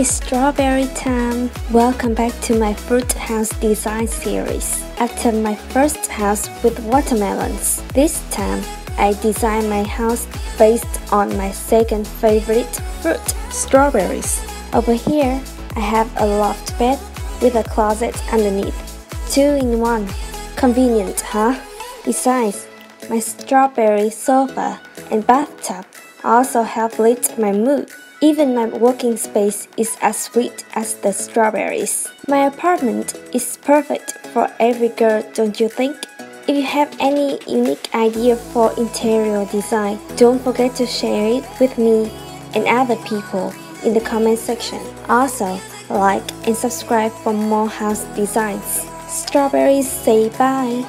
It's strawberry time! Welcome back to my fruit house design series. After my first house with watermelons, this time I designed my house based on my second favorite fruit, strawberries. Over here, I have a loft bed with a closet underneath. 2-in-1. Convenient, huh? Besides, my strawberry sofa and bathtub also help lift my mood. Even my working space is as sweet as the strawberries. My apartment is perfect for every girl, don't you think? If you have any unique idea for interior design, don't forget to share it with me and other people in the comment section. Also, like and subscribe for more house designs. Strawberries say bye!